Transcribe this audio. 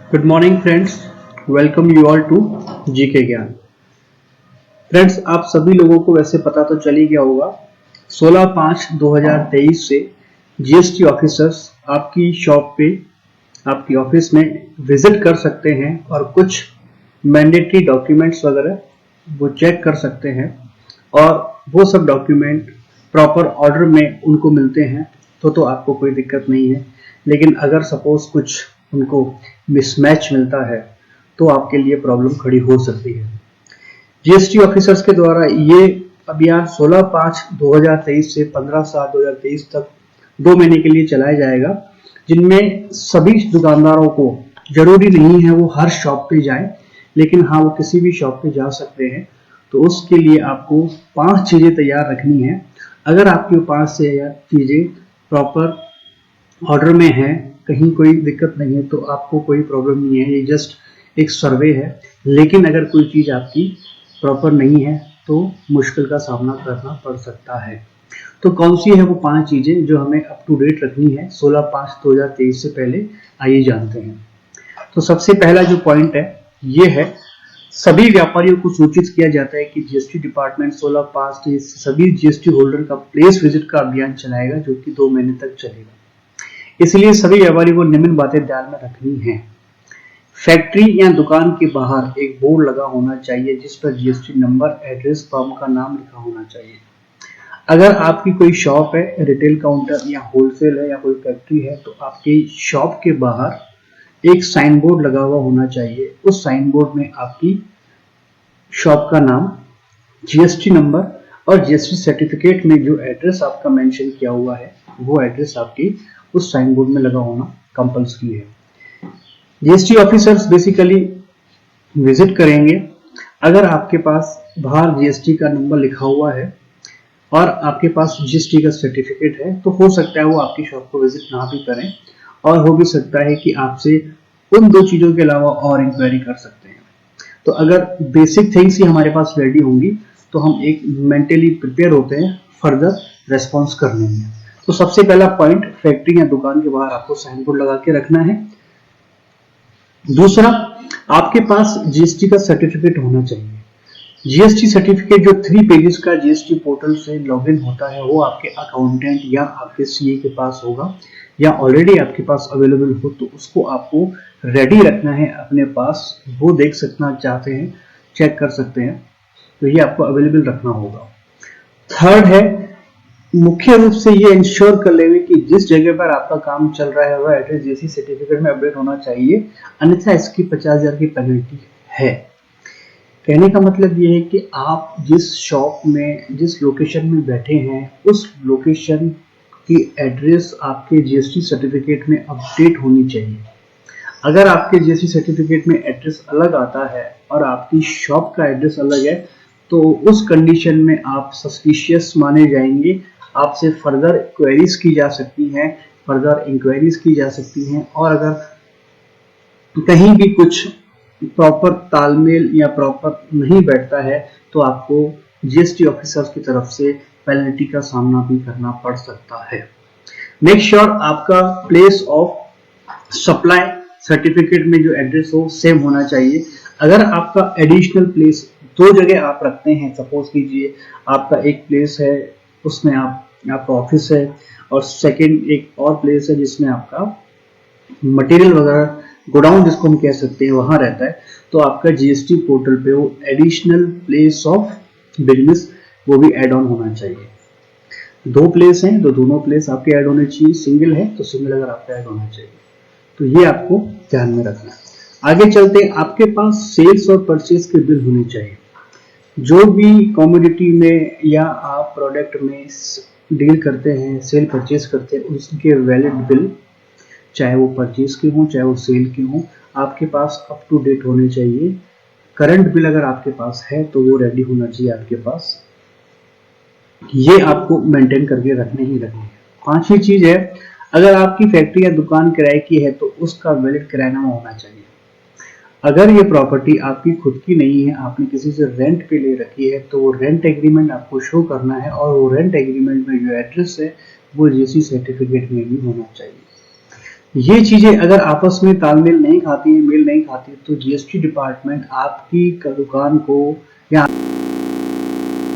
Good morning friends, welcome you all to GK Gyan. Friends, आप सभी लोगों को वैसे पता तो चल ही गया होगा, 16/5/2023 से जीएसटी ऑफिसर्स आपकी शॉप पे, आपकी ऑफिस में विजिट कर सकते हैं और कुछ मैंडेटरी डॉक्यूमेंट्स वगैरह वो चेक कर सकते हैं और वो सब डॉक्यूमेंट प्रॉपर ऑर्डर में उनको मिलते हैं तो आपको कोई दिक्कत नहीं है। लेकिन अगर सपोज कुछ उनको मिसमैच मिलता है तो आपके लिए प्रॉब्लम खड़ी हो सकती है। जीएसटी ऑफिसर्स के द्वारा ये अभियान 16/5/2023 से 15/7/2023 तक 2 महीने के लिए चलाया जाएगा, जिनमें सभी दुकानदारों को जरूरी नहीं है वो हर शॉप पे जाएं, लेकिन हाँ वो किसी भी शॉप पे जा सकते हैं। तो उसके लिए आपको 5 चीजें तैयार रखनी है। अगर आपके पास से चीजें प्रॉपर ऑर्डर में है, कहीं कोई दिक्कत नहीं है, तो आपको कोई प्रॉब्लम नहीं है, ये जस्ट एक सर्वे है। लेकिन अगर कोई चीज आपकी प्रॉपर नहीं है तो मुश्किल का सामना करना पड़ सकता है। तो कौन सी है वो 5 चीजें जो हमें अप टू डेट रखनी है 16/5/2023 से पहले, आइए जानते हैं। तो सबसे पहला जो पॉइंट है ये है, सभी व्यापारियों को सूचित किया जाता है कि जीएसटी डिपार्टमेंट 16/5 से सभी जीएसटी होल्डर का प्लेस विजिट का अभियान चलाएगा, जो कि 2 महीने तक चलेगा। इसलिए सभी व्यापारियों को निम्न बातें ध्यान में रखनी है। फैक्ट्री या दुकान के बाहर एक बोर्ड लगा होना चाहिए जिस पर जीएसटी नंबर, एड्रेस, फर्म का नाम लिखा होना चाहिए। अगर आपकी कोई शॉप है, रिटेल काउंटर या होलसेल है या कोई फैक्ट्री है, तो आपकी शॉप के बाहर एक साइन बोर्ड लगा हुआ होना चाहिए। उस साइन बोर्ड में आपकी शॉप का नाम, जीएसटी नंबर और जीएसटी सर्टिफिकेट में जो एड्रेस आपका मेंशन किया हुआ है वो एड्रेस आपकी उस साइन बोर्ड में लगा होना कंपल्सरी है। जीएसटी ऑफिसर्स बेसिकली विजिट करेंगे। अगर आपके पास बाहर जीएसटी का नंबर लिखा हुआ है और आपके पास जीएसटी का सर्टिफिकेट है, तो हो सकता है वो आपकी शॉप को विजिट ना भी करें, और हो भी सकता है कि आपसे उन 2 चीजों के अलावा और इंक्वायरी कर सकते हैं। तो अगर बेसिक थिंग्स ही हमारे पास रेडी होंगी तो हम एक मेंटली प्रिपेयर होते हैं फर्दर रेस्पॉन्स करने में। तो सबसे पहला पॉइंट, फैक्ट्री या दुकान के बाहर आपको साइन बोर्ड लगा के रखना है। दूसरा, आपके पास जीएसटी का सर्टिफिकेट होना चाहिए। जीएसटी सर्टिफिकेट जो 3 पेजेस का जीएसटी पोर्टल से लॉगिन होता है वो आपके अकाउंटेंट या आपके सीए के पास होगा, या ऑलरेडी आपके पास अवेलेबल हो तो उसको आपको रेडी रखना है अपने पास। वो देख सकना चाहते हैं, चेक कर सकते हैं, तो ये आपको अवेलेबल रखना होगा। थर्ड है, मुख्य रूप से ये इंश्योर कर लेंगे कि जिस जगह पर आपका काम चल रहा है वह एड्रेस जीएसटी सर्टिफिकेट में अपडेट होना चाहिए, अन्यथा इसकी 50,000 की पेनल्टी है। कहने का मतलब ये है कि आप जिस शॉप में, जिस लोकेशन में बैठे हैं, उस लोकेशन की एड्रेस आपके जीएसटी सर्टिफिकेट में अपडेट होनी चाहिए। अगर आपके जीएसटी सर्टिफिकेट में एड्रेस अलग आता है और आपकी शॉप का एड्रेस अलग है, तो उस कंडीशन में आप सस्पिशियस माने जाएंगे। आपसे फर्दर क्वेरीज की जा सकती हैं, और अगर कहीं भी कुछ प्रॉपर तालमेल या प्रॉपर नहीं बैठता है तो आपको जीएसटी ऑफिसर्स की तरफ से पेनल्टी का सामना भी करना पड़ सकता है। मेक श्योर आपका प्लेस ऑफ सप्लाई सर्टिफिकेट में जो एड्रेस हो सेम होना चाहिए। अगर आपका एडिशनल प्लेस 2 जगह आप रखते हैं, सपोज कीजिए आपका एक प्लेस है उसमें आपका ऑफिस है, और सेकंड एक और प्लेस है जिसमें आपका मटेरियल वगैरह, गोडाउन जिसको हम कह सकते हैं, वहां रहता है, तो आपका जीएसटी पोर्टल पे वो एडिशनल प्लेस ऑफ बिजनेस वो भी ऐड ऑन होना चाहिए। 2 प्लेस हैं तो दोनों प्लेस आपके ऐड होने चाहिए, सिंगल है तो सिंगल अगर आपका ऐड होना चाहिए। तो ये आपको ध्यान में रखना है। आगे चलते हैं, आपके पास सेल्स और परचेज के बिल होने चाहिए। जो भी कमोडिटी में या आप प्रोडक्ट में डील करते हैं, सेल परचेज करते हैं, उसके वैलिड बिल, चाहे वो परचेज के हों चाहे वो सेल के हों, आपके पास अप टू डेट होने चाहिए। करंट बिल अगर आपके पास है तो वो रेडी होना चाहिए आपके पास। ये आपको मेंटेन करके रखने ही रखने हैं। 5वीं चीज है, अगर आपकी फैक्ट्री या दुकान किराए की है तो उसका वैलिड किरायानामा होना चाहिए। अगर ये प्रॉपर्टी आपकी खुद की नहीं है, आपने किसी से रेंट पे ले रखी है, तो वो रेंट एग्रीमेंट आपको शो करना है, और वो रेंट एग्रीमेंट में जो एड्रेस है वो जीएसटी सर्टिफिकेट में भी होना चाहिए। ये चीजें अगर आपस में तालमेल नहीं खाती है, मेल नहीं खाती, तो जीएसटी डिपार्टमेंट आपकी दुकान को या